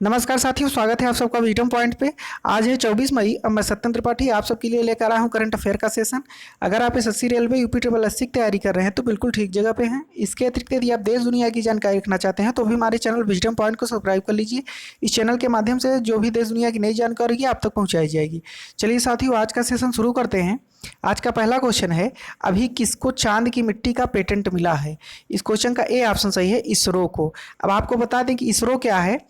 नमस्कार साथियों, स्वागत है आप सबका विजडम पॉइंट पे। आज है 24 मई। अब मैं सत्येंद्र त्रिपाठी आप सबके लिए लेकर आया हूँ करंट अफेयर का सेशन। अगर आप SSC railway UP triple SC की तैयारी कर रहे हैं तो बिल्कुल ठीक जगह पे हैं। इसके अतिरिक्त यदि आप देश दुनिया की जानकारी रखना चाहते हैं तो भी हमारे चैनल विजडम पॉइंट को सब्सक्राइब कर लीजिए। इस चैनल के माध्यम से जो भी देश दुनिया की नई जानकारी है आप तक पहुँचाई जाएगी। चलिए साथियों, आज का सेशन शुरू करते हैं। आज का पहला क्वेश्चन है, अभी किसको चांद की मिट्टी का पेटेंट मिला है? इस क्वेश्चन का ए ऑप्शन सही है, इसरो को। अब आपको बता दें कि इसरो क्या है।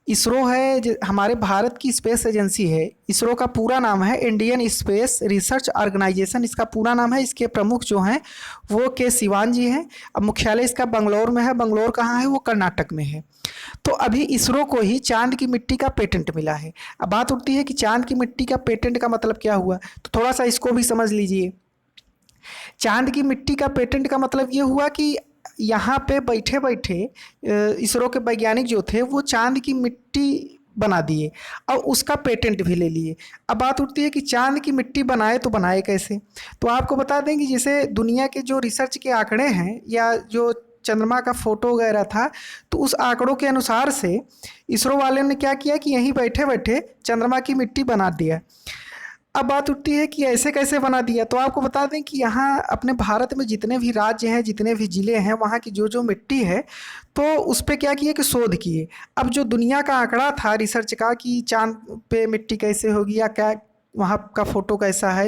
इसरो है हमारे भारत की स्पेस एजेंसी है। इसरो का पूरा नाम है इंडियन स्पेस रिसर्च ऑर्गेनाइजेशन, इसका पूरा नाम है। इसके प्रमुख जो हैं वो के सिवान जी हैं। अब मुख्यालय इसका बंगलौर में है। बंगलौर कहाँ है? वो कर्नाटक में है। तो अभी इसरो को ही चांद की मिट्टी का पेटेंट मिला है। अब बात उठती है कि चांद की मिट्टी का पेटेंट का मतलब क्या हुआ, तो थोड़ा सा इसको भी समझ लीजिए। चांद की मिट्टी का पेटेंट का मतलब ये हुआ कि यहाँ पे बैठे बैठे इसरो के वैज्ञानिक जो थे वो चांद की मिट्टी बना दिए और उसका पेटेंट भी ले लिए। अब बात उठती है कि चांद की मिट्टी बनाए तो बनाए कैसे। तो आपको बता दें कि जैसे दुनिया के जो रिसर्च के आंकड़े हैं या जो चंद्रमा का फोटो वगैरह था, तो उस आंकड़ों के अनुसार से इसरो वाले ने क्या किया कि यहीं बैठे बैठे चंद्रमा की मिट्टी बना दिया। अब बात उठती है कि ऐसे कैसे बना दिया। तो आपको बता दें कि यहाँ अपने भारत में जितने भी राज्य हैं, जितने भी ज़िले हैं, वहाँ की जो जो मिट्टी है तो उस पर क्या किए कि शोध किए। अब जो दुनिया का आंकड़ा था रिसर्च का कि चांद पे मिट्टी कैसे होगी या क्या वहाँ का फ़ोटो कैसा है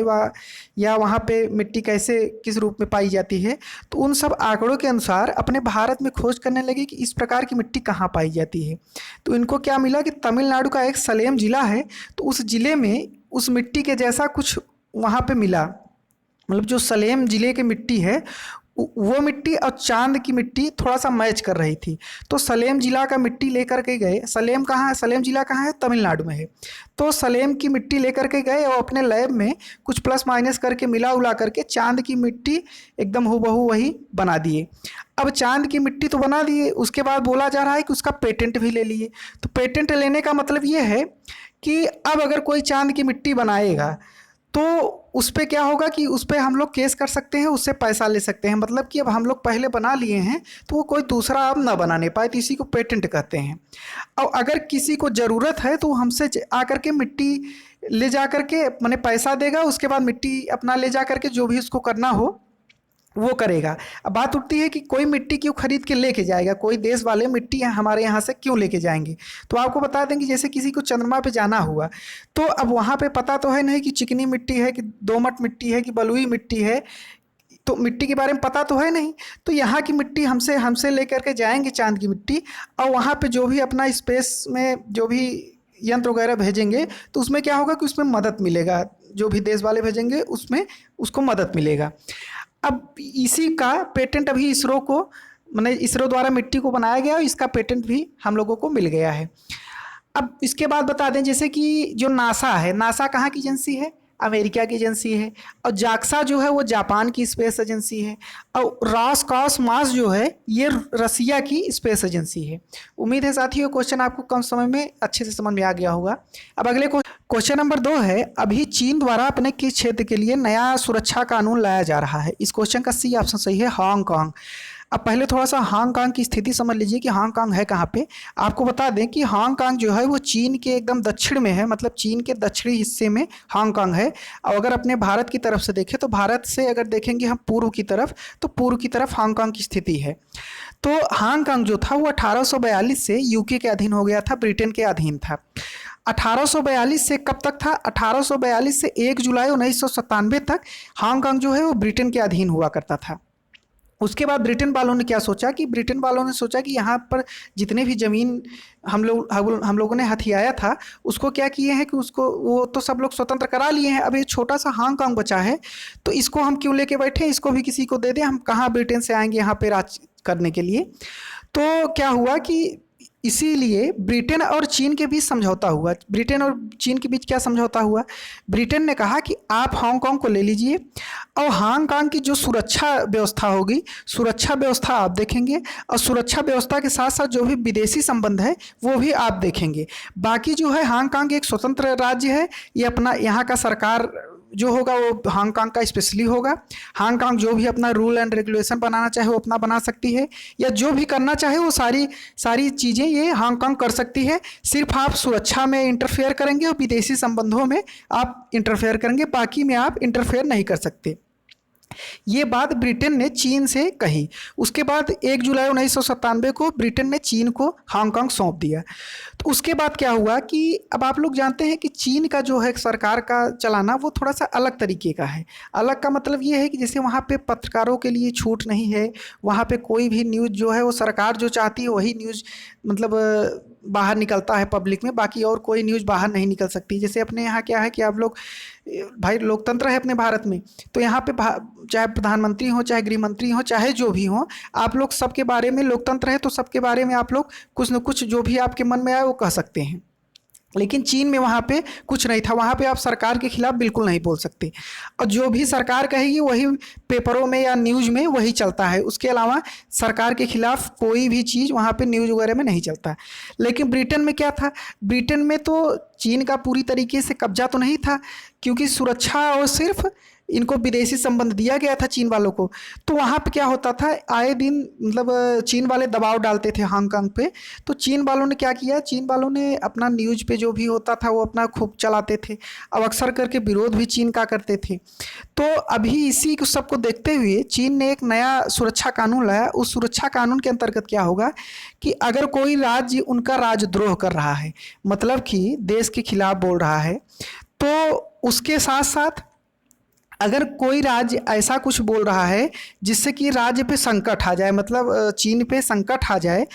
या वहाँ पे मिट्टी कैसे किस रूप में पाई जाती है, तो उन सब आंकड़ों के अनुसार अपने भारत में खोज करने लगे कि इस प्रकार की मिट्टी कहाँ पाई जाती है। तो इनको क्या मिला कि तमिलनाडु का एक सलेम ज़िला है, तो उस ज़िले में उस मिट्टी के जैसा कुछ वहाँ पे मिला। मतलब जो सलेम ज़िले की मिट्टी है वो मिट्टी और चांद की मिट्टी थोड़ा सा मैच कर रही थी। तो सलेम ज़िला का मिट्टी लेकर के गए। सलेम कहाँ है? सलेम ज़िला कहाँ है? तमिलनाडु में है। तो सलेम की मिट्टी लेकर के गए और अपने लैब में कुछ प्लस माइनस करके मिला उला करके चांद की मिट्टी एकदम हूबहू वही बना दिए। अब चांद की मिट्टी तो बना दिए, उसके बाद बोला जा रहा है कि उसका पेटेंट भी ले लिए। तो पेटेंट लेने का मतलब ये है कि अब अगर कोई चांद की मिट्टी बनाएगा तो उस पर क्या होगा कि उस पर हम लोग केस कर सकते हैं, उससे पैसा ले सकते हैं। मतलब कि अब हम लोग पहले बना लिए हैं तो वो कोई दूसरा अब ना बनाने पाए, तो इसी को पेटेंट कहते हैं। और अगर किसी को ज़रूरत है तो हमसे आकर के मिट्टी ले जा करके मैंने पैसा देगा, उसके बाद मिट्टी अपना ले जा करके जो भी उसको करना हो वो करेगा। अब बात उठती है कि कोई मिट्टी क्यों खरीद के लेके जाएगा, कोई देश वाले मिट्टी हमारे यहाँ से क्यों लेके जाएंगे। तो आपको बता दें कि जैसे किसी को चंद्रमा पे जाना हुआ तो अब वहाँ पे पता तो है नहीं कि चिकनी मिट्टी है कि दोमट मिट्टी है कि बलुई मिट्टी है, तो मिट्टी के बारे में पता तो है नहीं। तो यहाँ की मिट्टी हमसे हमसे लेकर के जाएंगे चांद की मिट्टी, और वहाँ पे जो भी अपना स्पेस में जो भी यंत्र वगैरह भेजेंगे तो उसमें क्या होगा कि उसमें मदद मिलेगा। जो भी देश वाले भेजेंगे उसमें उसको मदद मिलेगा। अब इसी का पेटेंट अभी इसरो को मैंने इसरो द्वारा मिट्टी को बनाया गया और इसका पेटेंट भी हम लोगों को मिल गया है। अब इसके बाद बता दें जैसे कि जो नासा है, नासा कहाँ की एजेंसी है? अमेरिका की एजेंसी है। और जाक्सा जो है वो जापान की स्पेस एजेंसी है। और रॉसकॉसमॉस जो है ये रसिया की स्पेस एजेंसी है। उम्मीद है साथियों क्वेश्चन आपको कम समय में अच्छे से समझ में आ गया होगा। अब अगले क्वेश्चन नंबर 2 है, अभी चीन द्वारा अपने किस क्षेत्र के लिए नया सुरक्षा कानून लाया जा रहा है? इस क्वेश्चन का सी ऑप्शन सही है, हांगकांग। अब पहले थोड़ा सा हांगकांग की स्थिति समझ लीजिए कि हांगकांग है कहाँ पे। आपको बता दें कि हांगकांग जो है वो चीन के एकदम दक्षिण में है, मतलब चीन के दक्षिणी हिस्से में हांगकांग है। और अगर अपने भारत की तरफ से देखें तो भारत से अगर देखेंगे हम पूर्व की तरफ, तो पूर्व की तरफ हांगकांग की स्थिति है। तो हांगकांग जो था वो 1842 से यूके के अधीन हो गया था, ब्रिटेन के अधीन था। 1842 से कब तक था? 1842 से 1 जुलाई 1997 तक हांगकांग जो है वो ब्रिटेन के अधीन हुआ करता था। उसके बाद ब्रिटेन वालों ने क्या सोचा कि ब्रिटेन वालों ने सोचा कि यहाँ पर जितने भी ज़मीन हम लोगों ने हथियाया था उसको क्या किए हैं कि उसको वो तो सब लोग स्वतंत्र करा लिए हैं। अब ये छोटा सा हांगकांग बचा है तो इसको हम क्यों लेके बैठे, इसको भी किसी को दे दें, हम कहाँ ब्रिटेन से आएंगे यहाँ पे राज करने के लिए। तो क्या हुआ कि इसीलिए ब्रिटेन और चीन के बीच समझौता हुआ। ब्रिटेन और चीन के बीच क्या समझौता हुआ? ब्रिटेन ने कहा कि आप हांगकांग को ले लीजिए और हांगकांग की जो सुरक्षा व्यवस्था होगी, सुरक्षा व्यवस्था आप देखेंगे, और सुरक्षा व्यवस्था के साथ साथ जो भी विदेशी संबंध है वो भी आप देखेंगे। बाकी जो है हांगकांग एक स्वतंत्र राज्य है, ये अपना यहाँ का सरकार जो होगा वो हांगकांग का स्पेशली होगा। हांगकांग जो भी अपना रूल एंड रेगुलेशन बनाना चाहे वो अपना बना सकती है, या जो भी करना चाहे वो सारी सारी चीज़ें ये हांगकांग कर सकती है। सिर्फ आप सुरक्षा में इंटरफेयर करेंगे और विदेशी संबंधों में आप इंटरफेयर करेंगे, बाकी में आप इंटरफेयर नहीं कर सकते। ये बात ब्रिटेन ने चीन से कही। उसके बाद 1 जुलाई 1997 को ब्रिटेन ने चीन को हांगकांग सौंप दिया। तो उसके बाद क्या हुआ कि अब आप लोग जानते हैं कि चीन का जो है सरकार का चलाना वो थोड़ा सा अलग तरीके का है। अलग का मतलब ये है कि जैसे वहाँ पे पत्रकारों के लिए छूट नहीं है, वहाँ पे कोई भी न्यूज़ जो है वो सरकार जो चाहती है वही न्यूज़ मतलब बाहर निकलता है पब्लिक में, बाकी और कोई न्यूज़ बाहर नहीं निकल सकती। जैसे अपने यहाँ क्या है कि आप लोग भाई लोकतंत्र है अपने भारत में, तो यहाँ पे चाहे प्रधानमंत्री हो, चाहे गृह मंत्री हो, चाहे जो भी हो, आप लोग सबके बारे में, लोकतंत्र है तो सबके बारे में आप लोग कुछ न कुछ जो भी आपके मन में आए वो कह सकते हैं। लेकिन चीन में वहाँ पे कुछ नहीं था, वहाँ पे आप सरकार के खिलाफ बिल्कुल नहीं बोल सकते, और जो भी सरकार कहेगी वही पेपरों में या न्यूज़ में वही चलता है। उसके अलावा सरकार के खिलाफ कोई भी चीज़ वहाँ पे न्यूज़ वगैरह में नहीं चलता। लेकिन ब्रिटेन में क्या था, ब्रिटेन में तो चीन का पूरी तरीके से कब्जा तो नहीं था, क्योंकि सुरक्षा और सिर्फ इनको विदेशी संबंध दिया गया था चीन वालों को। तो वहाँ पे क्या होता था, आए दिन मतलब चीन वाले दबाव डालते थे हांगकांग पे। तो चीन वालों ने क्या किया, चीन वालों ने अपना न्यूज़ पे जो भी होता था वो अपना खूब चलाते थे, अब अक्सर करके विरोध भी चीन का करते थे। तो अभी इसी को सबको देखते हुए चीन ने एक नया सुरक्षा कानून लाया। उस सुरक्षा कानून के अंतर्गत क्या होगा कि अगर कोई राज्य उनका राजद्रोह कर रहा है, मतलब कि देश के खिलाफ बोल रहा है, तो उसके साथ साथ अगर कोई राज्य ऐसा कुछ बोल रहा है जिससे कि राज्य पे संकट आ जाए, मतलब चीन पे संकट आ जाए,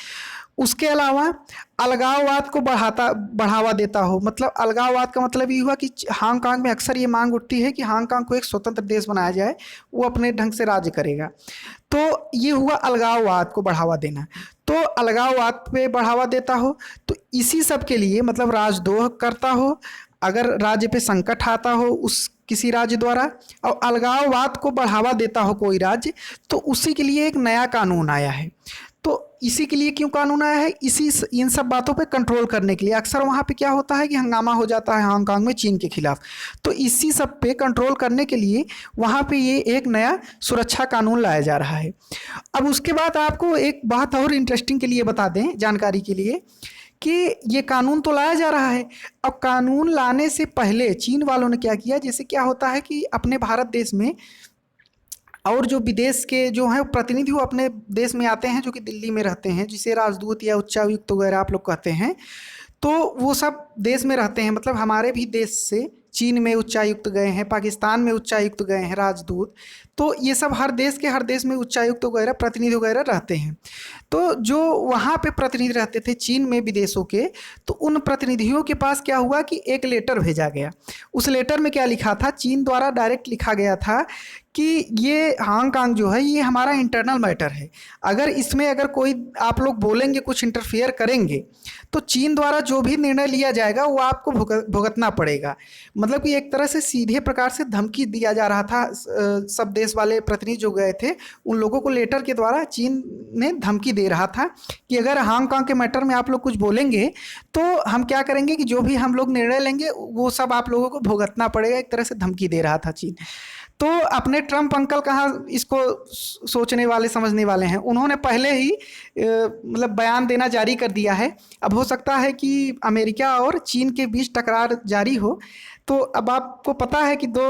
उसके अलावा अलगाववाद को बढ़ावा देता हो। मतलब अलगाववाद का मतलब ये हुआ कि हांगकांग में अक्सर ये मांग उठती है कि हांगकांग को एक स्वतंत्र देश बनाया जाए, वो अपने ढंग से राज्य करेगा। तो ये हुआ अलगाववाद को बढ़ावा देना। तो अलगाववाद पे बढ़ावा देता हो, तो इसी सब के लिए मतलब राजद्रोह करता हो, अगर राज्य पे संकट आता हो उस किसी राज्य द्वारा, और अलगाववाद को बढ़ावा देता हो कोई राज्य, तो उसी के लिए एक नया कानून आया है। तो इसी के लिए क्यों कानून आया है, इन सब बातों पे कंट्रोल करने के लिए। अक्सर वहाँ पे क्या होता है कि हंगामा हो जाता है हांगकांग में चीन के खिलाफ, तो इसी सब पे कंट्रोल करने के लिए वहाँ पे ये एक नया सुरक्षा कानून लाया जा रहा है। अब उसके बाद आपको एक बात और इंटरेस्टिंग के लिए बता दें, जानकारी के लिए, कि ये कानून तो लाया जा रहा है। अब कानून लाने से पहले चीन वालों ने क्या किया, जैसे क्या होता है कि अपने भारत देश में और जो विदेश के जो हैं प्रतिनिधि वो अपने देश में आते हैं, जो कि दिल्ली में रहते हैं, जिसे राजदूत या उच्चायुक्त वगैरह आप लोग कहते हैं, तो वो सब देश में रहते हैं। मतलब हमारे भी देश से चीन में उच्चायुक्त गए हैं, पाकिस्तान में उच्चायुक्त गए हैं राजदूत, तो ये सब हर देश में उच्चायुक्त वगैरह प्रतिनिधि वगैरह रहते हैं। तो जो वहाँ पे प्रतिनिधि रहते थे चीन में विदेशों के, तो उन प्रतिनिधियों के पास क्या हुआ कि एक लेटर भेजा गया। उस लेटर में क्या लिखा था, चीन द्वारा डायरेक्ट लिखा गया था कि ये हांगकांग जो है ये हमारा इंटरनल मैटर है, अगर इसमें अगर कोई आप लोग बोलेंगे, कुछ इंटरफेयर करेंगे, तो चीन द्वारा जो भी निर्णय लिया जाएगा वो आपको भुगतना पड़ेगा। मतलब कि एक तरह से सीधे प्रकार से धमकी दिया जा रहा था। सब देश वाले प्रतिनिधि जो गए थे उन लोगों को लेटर के द्वारा चीन ने धमकी दे रहा था कि अगर हांगकांग के मैटर में आप लोग कुछ बोलेंगे तो हम क्या करेंगे कि जो भी हम लोग निर्णय लेंगे वो सब आप लोगों को भुगतना पड़ेगा, एक तरह से धमकी दे रहा था चीन। तो अपने ट्रम्प अंकल कहाँ इसको सोचने वाले समझने वाले हैं, उन्होंने पहले ही मतलब बयान देना जारी कर दिया है। अब हो सकता है कि अमेरिका और चीन के बीच टकरार जारी हो, तो अब आपको पता है कि दो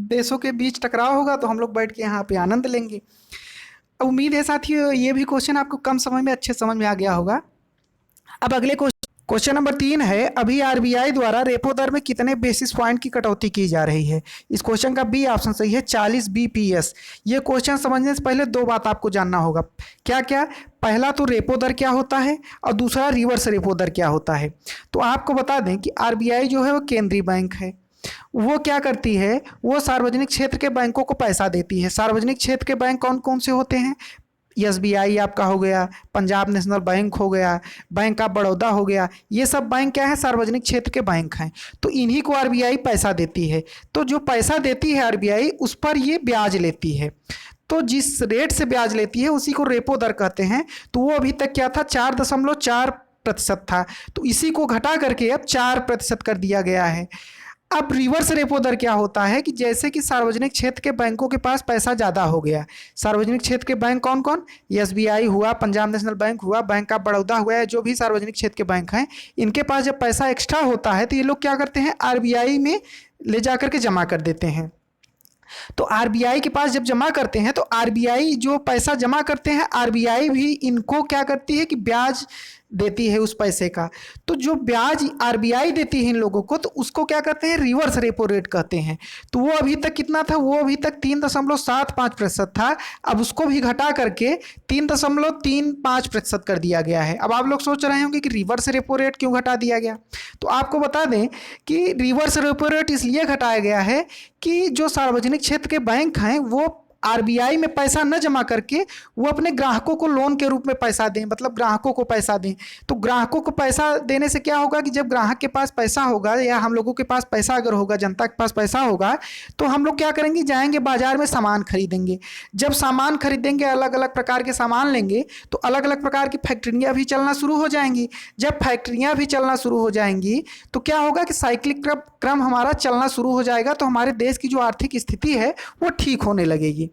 देशों के बीच टकराव होगा तो हम लोग बैठ के यहाँ पे आनंद लेंगे। उम्मीद है साथियों ये भी क्वेश्चन आपको कम समय में अच्छे समझ में आ गया होगा। अब अगले क्वेश्चन नंबर 3 है, अभी आरबीआई द्वारा रेपो दर में कितने बेसिस पॉइंट की कटौती की जा रही है। इस क्वेश्चन का बी ऑप्शन सही है, 40 बीपीएस। ये क्वेश्चन समझने से पहले दो बात आपको जानना होगा। क्या क्या, पहला तो रेपो दर क्या होता है और दूसरा रिवर्स रेपो दर क्या होता है। तो आपको बता दें कि आरबीआई जो है वो केंद्रीय बैंक है। वो क्या करती है, वो सार्वजनिक क्षेत्र के बैंकों को पैसा देती है। सार्वजनिक क्षेत्र के बैंक कौन कौन से होते हैं, एसबीआई आपका हो गया, पंजाब नेशनल बैंक हो गया, बैंक ऑफ बड़ौदा हो गया, ये सब बैंक क्या है, सार्वजनिक क्षेत्र के बैंक हैं। तो इन्हीं को आरबीआई पैसा देती है। तो जो पैसा देती है आरबीआई उस पर ये ब्याज लेती है। तो जिस रेट से ब्याज लेती है उसी को रेपो दर कहते हैं। तो वो अभी तक क्या था, 4.4% था। तो इसी को घटा करके अब 4% कर दिया गया है। अब रिवर्स रेपो दर क्या होता है कि जैसे कि सार्वजनिक क्षेत्र के बैंकों के पास पैसा ज़्यादा हो गया। सार्वजनिक क्षेत्र के बैंक कौन कौन? एसबीआई हुआ, पंजाब नेशनल बैंक हुआ, बैंक ऑफ बड़ौदा हुआ, है जो भी सार्वजनिक क्षेत्र के बैंक हैं, इनके पास जब पैसा एक्स्ट्रा होता है तो ये लोग क्या करते हैं, आरबीआई में ले जा करके जमा कर देते हैं। तो आरबीआई के पास जब जमा करते हैं तो आरबीआई जो पैसा जमा करते हैं, आरबीआई भी इनको क्या करती है कि ब्याज देती है उस पैसे का। तो जो ब्याज आरबीआई देती है इन लोगों को, तो उसको क्या कहते हैं, रिवर्स रेपो रेट कहते हैं। तो वो अभी तक कितना था, वो अभी तक 3.75% था। अब उसको भी घटा करके 3.35% कर दिया गया है। अब आप लोग सोच रहे होंगे कि रिवर्स रेपो रेट क्यों घटा दिया गया। तो आपको बता दें कि रिवर्स रेपो रेट इसलिए घटाया गया है कि जो सार्वजनिक क्षेत्र के बैंक हैं वो आरबीआई में पैसा न जमा करके वो अपने ग्राहकों को लोन के रूप में पैसा दें, मतलब ग्राहकों को पैसा दें। तो ग्राहकों को पैसा देने से क्या होगा कि जब ग्राहक के पास पैसा होगा या हम लोगों के पास पैसा अगर होगा, जनता के पास पैसा होगा, तो हम लोग क्या करेंगे, जाएंगे बाजार में सामान खरीदेंगे। जब सामान खरीदेंगे, अलग अलग प्रकार के सामान लेंगे, तो अलग अलग प्रकार की फैक्ट्रियाँ भी चलना शुरू हो जाएंगी। जब फैक्ट्रियाँ भी चलना शुरू हो जाएंगी तो क्या होगा कि साइक्लिक क्रम हमारा चलना शुरू हो जाएगा। तो हमारे देश की जो आर्थिक स्थिति है वो ठीक होने लगेगी।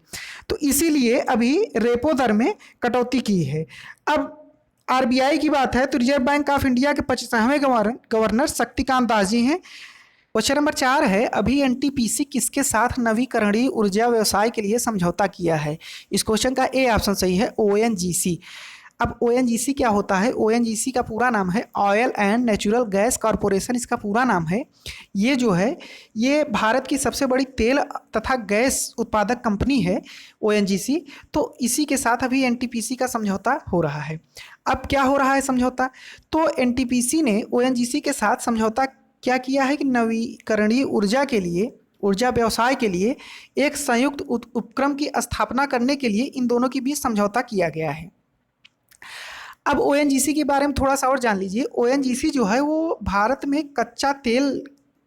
तो इसीलिए अभी रेपो दर में कटौती की है। अब आरबीआई की बात है तो रिजर्व बैंक ऑफ इंडिया के 25वें गवर्नर शक्तिकांत दास जी हैं। क्वेश्चन नंबर 4 है, अभी एनटीपीसी किसके साथ नवीकरणीय ऊर्जा व्यवसाय के लिए समझौता किया है। इस क्वेश्चन का ए ऑप्शन सही है, ओएनजीसी। अब ओएनजीसी क्या होता है, ओएनजीसी का पूरा नाम है oil and natural gas corporation, इसका पूरा नाम है। ये जो है ये भारत की सबसे बड़ी तेल तथा गैस उत्पादक कंपनी है ओएनजीसी। तो इसी के साथ अभी एनटीपीसी का समझौता हो रहा है। अब क्या हो रहा है समझौता, तो एनटीपीसी ने ओएनजीसी के साथ समझौता क्या किया है कि नवीकरणीय ऊर्जा के लिए, ऊर्जा व्यवसाय के लिए एक संयुक्त उपक्रम की स्थापना करने के लिए इन दोनों के बीच समझौता किया गया है। अब ओएनजीसी के बारे में थोड़ा सा और जान लीजिए। ओएनजीसी जो है वो भारत में कच्चा तेल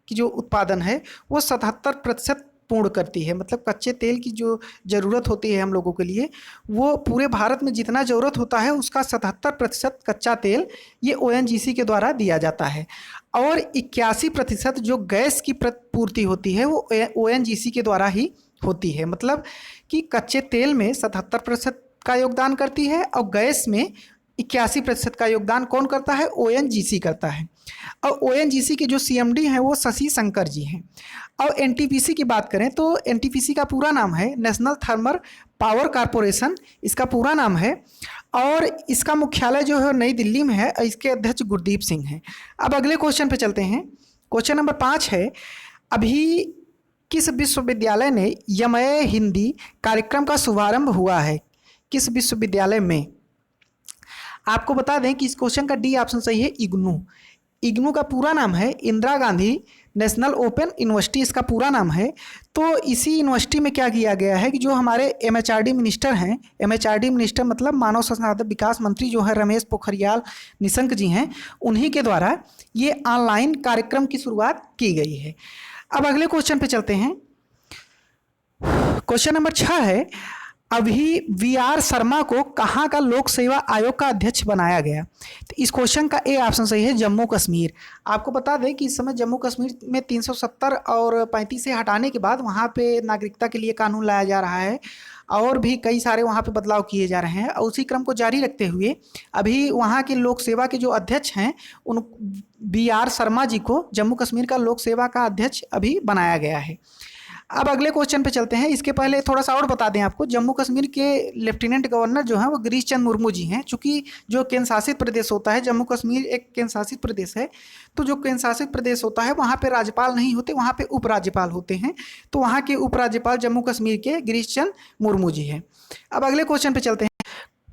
की जो उत्पादन है वो 77% पूर्ण करती है। मतलब कच्चे तेल की जो ज़रूरत होती है हम लोगों के लिए, वो पूरे भारत में जितना ज़रूरत होता है उसका 77% कच्चा तेल ये ओएनजीसी के द्वारा दिया जाता है। और 81% जो गैस की पूर्ति होती है वो ओएनजीसी के द्वारा ही होती है। मतलब कि कच्चे तेल में 77% का योगदान करती है और गैस में 81% का योगदान कौन करता है, ओएनजीसी करता है। और ओएनजीसी के जो सीएमडी हैं वो शशि शंकर जी हैं। और एनटीपीसी की बात करें तो एनटीपीसी का पूरा नाम है नेशनल थर्मल पावर कॉरपोरेशन, इसका पूरा नाम है। और इसका मुख्यालय जो है नई दिल्ली में है, इसके अध्यक्ष गुरदीप सिंह हैं। अब अगले क्वेश्चन पे चलते हैं। क्वेश्चन नंबर 5 है, अभी किस विश्वविद्यालय ने यमय हिंदी कार्यक्रम का शुभारंभ हुआ है, किस विश्वविद्यालय में। आपको बता दें कि इस क्वेश्चन का डी ऑप्शन सही है, इग्नू। इग्नू का पूरा नाम है Indira Gandhi national open university, इसका पूरा नाम है। तो इसी यूनिवर्सिटी में क्या किया गया है कि जो हमारे एमएचआरडी मिनिस्टर हैं, एमएचआरडी मिनिस्टर मतलब मानव संसाधन विकास मंत्री जो है रमेश पोखरियाल निशंक जी हैं, उन्हीं के द्वारा ये ऑनलाइन कार्यक्रम की शुरुआत की गई है। अब अगले क्वेश्चन पे चलते हैं। क्वेश्चन नंबर 6 है, अभी वीआर शर्मा को कहाँ का लोक सेवा आयोग का अध्यक्ष बनाया गया। तो इस क्वेश्चन का ए ऑप्शन सही है, जम्मू कश्मीर। आपको बता दें कि इस समय जम्मू कश्मीर में 370 और 35 से हटाने के बाद वहाँ पे नागरिकता के लिए कानून लाया जा रहा है और भी कई सारे वहाँ पे बदलाव किए जा रहे हैं। और उसी क्रम को जारी रखते हुए अभी वहाँ के लोक सेवा के जो अध्यक्ष हैं उन वीआर शर्मा जी को जम्मू कश्मीर का लोक सेवा का अध्यक्ष अभी बनाया गया है। अब अगले क्वेश्चन पे चलते हैं। इसके पहले थोड़ा सा और बता दें आपको, जम्मू कश्मीर के लेफ्टिनेंट गवर्नर जो हैं वो गिरीश चंद्र मुर्मू जी हैं। चूँकि जो केंद्र शासित प्रदेश होता है, जम्मू कश्मीर एक केंद्र शासित प्रदेश है, तो जो केंद्र शासित प्रदेश होता है वहाँ पे राज्यपाल नहीं होते, वहाँ पे उपराज्यपाल होते हैं। तो वहाँ के उपराज्यपाल जम्मू कश्मीर के गिरीश चंद्र मुर्मू जी हैं। अब अगले क्वेश्चन पे चलते हैं।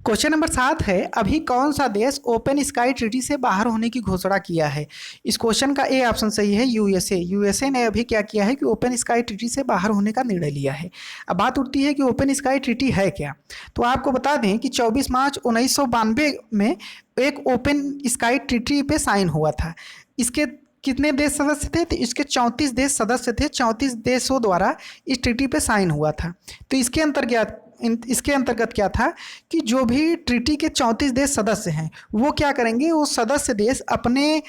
क्वेश्चन नंबर 7 है, अभी कौन सा देश ओपन स्काई ट्रीटी से बाहर होने की घोषणा किया है। इस क्वेश्चन का ए ऑप्शन सही है, यूएसए। यूएसए ने अभी क्या किया है कि ओपन स्काई ट्रीटी से बाहर होने का निर्णय लिया है। अब बात उठती है कि ओपन स्काई ट्रीटी है क्या। तो आपको बता दें कि 24 मार्च 1992 में एक ओपन स्काई ट्रीटी पे साइन हुआ था। इसके कितने देश सदस्य थे, तो इसके 34 देश सदस्य थे। 34 देशों द्वारा इस ट्रीटी पे साइन हुआ था। तो इसके अंतर्गत इसके अंतर्गत क्या था कि जो भी ट्रीटी के 34 देश सदस्य हैं वो क्या करेंगे, वो सदस्य देश अपने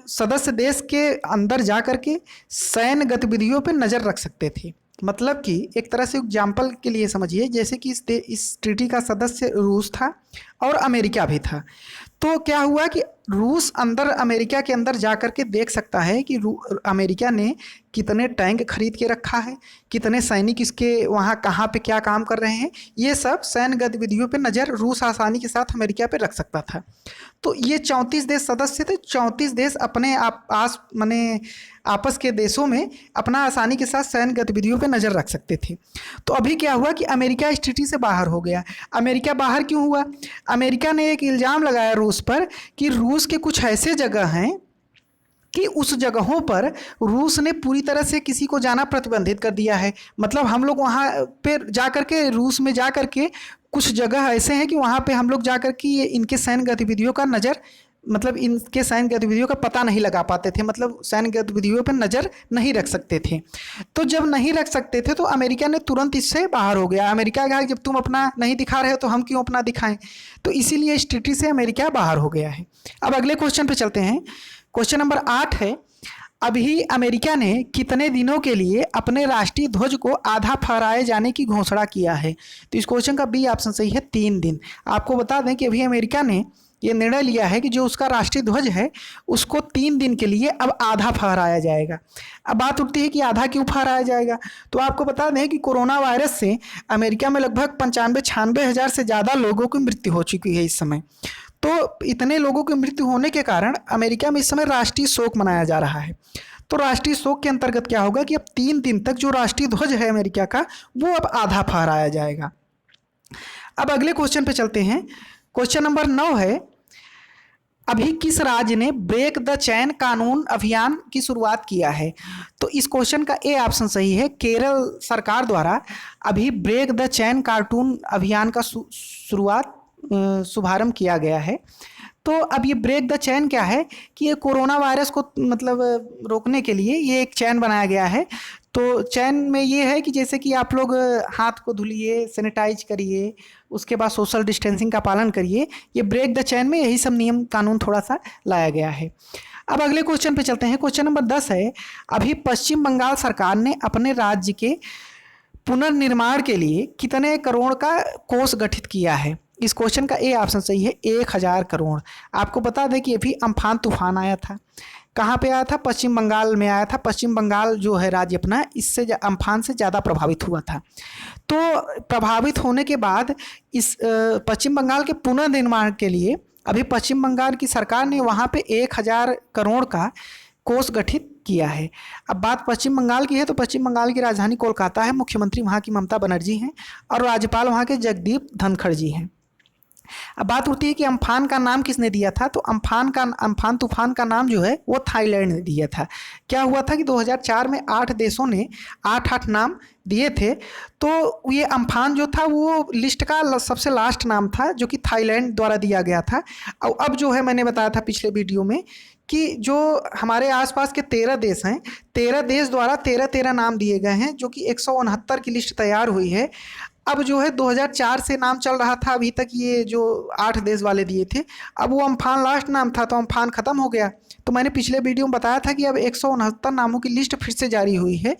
सदस्य देश के अंदर जा कर के सैन्य गतिविधियों पर नज़र रख सकते थे। मतलब कि एक तरह से एग्जाम्पल के लिए समझिए, जैसे कि इस ट्रीटी का सदस्य रूस था और अमेरिका भी था। तो क्या हुआ कि रूस अंदर अमेरिका के अंदर जा कर के देख सकता है कि अमेरिका ने कितने टैंक खरीद के रखा है, कितने सैनिक इसके वहाँ कहाँ पे क्या काम कर रहे हैं, ये सब सैन्य गतिविधियों पे नज़र रूस आसानी के साथ अमेरिका पे रख सकता था। तो ये 34 देश सदस्य थे, 34 देश अपने माने आपस के देशों में अपना आसानी के साथ सैन्य गतिविधियों पे नज़र रख सकते थे। तो अभी क्या हुआ कि अमेरिका इस ट्रीटी से बाहर हो गया। अमेरिका बाहर क्यों हुआ? अमेरिका ने एक इल्ज़ाम लगाया रूस पर कि रूस के कुछ ऐसे जगह हैं कि उस जगहों पर रूस ने पूरी तरह से किसी को जाना प्रतिबंधित कर दिया है। मतलब हम लोग वहाँ पे जा कर के, रूस में जा कर के कुछ जगह ऐसे हैं कि वहाँ पे हम लोग जा कर के इनके सैन्य गतिविधियों का नज़र, मतलब इनके सैन्य गतिविधियों का पता नहीं लगा पाते थे, मतलब सैन्य गतिविधियों पर नज़र नहीं रख सकते थे। तो जब नहीं रख सकते थे तो अमेरिका ने तुरंत इससे बाहर हो गया। अमेरिका कहा जब तुम अपना नहीं दिखा रहे हो तो हम क्यों अपना दिखाएं। तो इसीलिए इस ट्रीटी से अमेरिका बाहर हो गया है। अब अगले क्वेश्चन पे चलते हैं। क्वेश्चन नंबर 8 है, अभी अमेरिका ने कितने दिनों के लिए अपने राष्ट्रीय ध्वज को आधा फहराए जाने की घोषणा किया है? तो इस क्वेश्चन का बी ऑप्शन सही है, 3 दिन। आपको बता दें कि अभी अमेरिका ने ये निर्णय लिया है कि जो उसका राष्ट्रीय ध्वज है उसको 3 दिन के लिए अब आधा फहराया जाएगा। अब बात उठती है कि आधा क्यों फहराया जाएगा? तो आपको बता दें कि कोरोना वायरस से अमेरिका में लगभग 95-96 हज़ार से ज़्यादा लोगों की मृत्यु हो चुकी है इस समय। तो इतने लोगों की मृत्यु होने के कारण अमेरिका में इस समय राष्ट्रीय शोक मनाया जा रहा है। तो राष्ट्रीय शोक के अंतर्गत क्या होगा कि अब 3 दिन तक जो राष्ट्रीय ध्वज है अमेरिका का वो अब आधा फहराया जाएगा। अब अगले क्वेश्चन पे चलते हैं। क्वेश्चन नंबर 9 है, अभी किस राज्य ने ब्रेक द चैन कानून अभियान की शुरुआत किया है? तो इस क्वेश्चन का ए ऑप्शन सही है, केरल सरकार द्वारा अभी ब्रेक द चैन कार्टून अभियान का शुभारंभ किया गया है। तो अब ये ब्रेक द चैन क्या है कि ये कोरोना वायरस को मतलब रोकने के लिए ये एक चैन बनाया गया है। तो चैन में ये है कि जैसे कि आप लोग हाथ को धुलिए, सैनिटाइज करिए, उसके बाद सोशल डिस्टेंसिंग का पालन करिए। ये ब्रेक द चैन में यही सब नियम कानून थोड़ा सा लाया गया है। अब अगले क्वेश्चन पे चलते हैं। क्वेश्चन नंबर 10 है, अभी पश्चिम बंगाल सरकार ने अपने राज्य के पुनर्निर्माण के लिए कितने करोड़ का कोष गठित किया है? इस क्वेश्चन का ए ऑप्शन सही है, 1000 करोड़। आपको बता दें कि अभी अम्फान तूफान आया था। कहाँ पे आया था? पश्चिम बंगाल में आया था। पश्चिम बंगाल जो है राज्य अपना, इससे अम्फान से ज़्यादा प्रभावित हुआ था। तो प्रभावित होने के बाद इस पश्चिम बंगाल के पुनर्निर्माण के लिए अभी पश्चिम बंगाल की सरकार ने वहाँ पे 1000 करोड़ का कोष गठित किया है। अब बात पश्चिम बंगाल की है तो पश्चिम बंगाल की राजधानी कोलकाता है, मुख्यमंत्री वहाँ की ममता बनर्जी हैं और राज्यपाल वहाँ के जगदीप धनखड़ जी हैं। अब बात उठती है कि अम्फान का नाम किसने दिया था? तो अम्फान तूफान का नाम जो है वो थाईलैंड ने दिया था। क्या हुआ था कि 2004 में 8 देशों ने 8 नाम दिए थे। तो ये अम्फान जो था वो लिस्ट का सबसे लास्ट नाम था जो कि थाईलैंड द्वारा दिया गया था। और अब जो है मैंने बताया था पिछले वीडियो में कि जो हमारे आसपास के 13 देश हैं, 13 देश द्वारा 13 नाम दिए गए हैं, जो कि 169 की लिस्ट तैयार हुई है। अब जो है 2004 से नाम चल रहा था, अभी तक ये जो 8 देश वाले दिए थे, अब वो अम्फान लास्ट नाम था तो अम्फान ख़त्म हो गया। तो मैंने पिछले वीडियो में बताया था कि अब 169 नामों की लिस्ट फिर से जारी हुई है।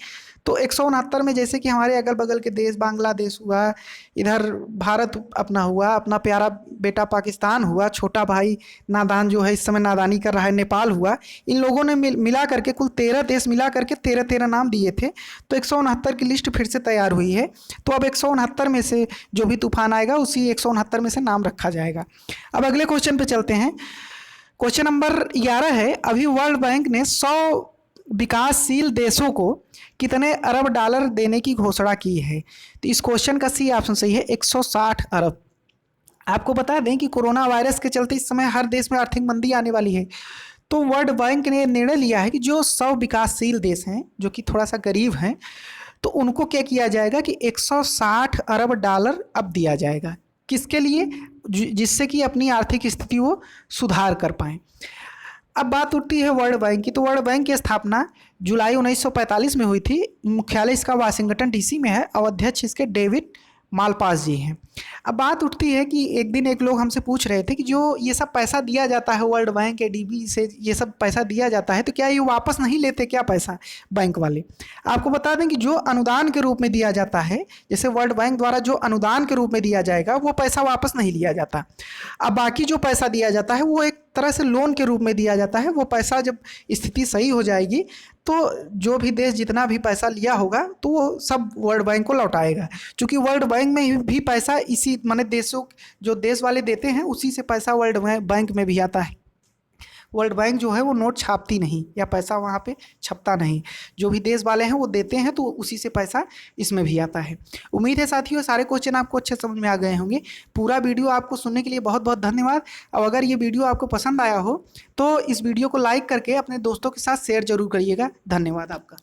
तो 169 में जैसे कि हमारे अगल बगल के देश, बांग्लादेश हुआ, इधर भारत अपना हुआ, अपना प्यारा बेटा पाकिस्तान हुआ, छोटा भाई नादान जो है इस समय नादानी कर रहा है, नेपाल हुआ, इन लोगों ने मिला करके कुल 13 देश मिला करके 13 नाम दिए थे। तो 169 की लिस्ट फिर से तैयार हुई है। तो अब 169 में से जो भी तूफान आएगा उसी 169 में से नाम रखा जाएगा। अब अगले क्वेश्चन पे चलते हैं। क्वेश्चन नंबर 11 है, अभी वर्ल्ड बैंक ने 100 विकासशील देशों को कितने अरब डॉलर देने की घोषणा की है? तो इस क्वेश्चन का सी ऑप्शन सही है, 160 अरब। आपको बता दें कि कोरोना वायरस के चलते इस समय हर देश में आर्थिक मंदी आने वाली है। तो वर्ल्ड बैंक ने निर्णय लिया है कि जो 100 विकासशील देश हैं जो कि थोड़ा सा गरीब हैं, तो उनको क्या किया जाएगा कि 160 अरब डॉलर अब दिया जाएगा। किसके लिए? जिससे कि अपनी आर्थिक स्थिति वो सुधार कर पाएँ। अब बात उठती है वर्ल्ड बैंक की। तो वर्ल्ड बैंक की स्थापना जुलाई 1945 में हुई थी। मुख्यालय इसका वाशिंगटन डीसी में है और अध्यक्ष इसके डेविड मालपास जी हैं। अब बात उठती है कि एक दिन एक लोग हमसे पूछ रहे थे कि जो ये सब पैसा दिया जाता है वर्ल्ड बैंक, एडीबी से ये सब पैसा दिया जाता है, तो क्या ये वापस नहीं लेते क्या पैसा बैंक वाले? आपको बता दें कि जो अनुदान के रूप में दिया जाता है, जैसे वर्ल्ड बैंक द्वारा जो अनुदान के रूप में दिया जाएगा, वो पैसा वापस नहीं लिया जाता। अब बाकी जो पैसा दिया जाता है वो एक तरह से लोन के रूप में दिया जाता है। वो पैसा जब स्थिति सही हो जाएगी तो जो भी देश जितना भी पैसा लिया होगा तो वो सब वर्ल्ड बैंक को लौटाएगा। क्योंकि वर्ल्ड बैंक में भी पैसा इसी माने देशों, जो देश वाले देते हैं उसी से पैसा वर्ल्ड बैंक में भी आता है। वर्ल्ड बैंक जो है वो नोट छापती नहीं या पैसा वहाँ पे छपता नहीं, जो भी देश वाले हैं वो देते हैं तो उसी से पैसा इसमें भी आता है। उम्मीद है साथियों सारे क्वेश्चन आपको अच्छे समझ में आ गए होंगे। पूरा वीडियो आपको सुनने के लिए बहुत बहुत धन्यवाद। और अगर ये वीडियो आपको पसंद आया हो तो इस वीडियो को लाइक करके अपने दोस्तों के साथ शेयर जरूर करिएगा। धन्यवाद आपका।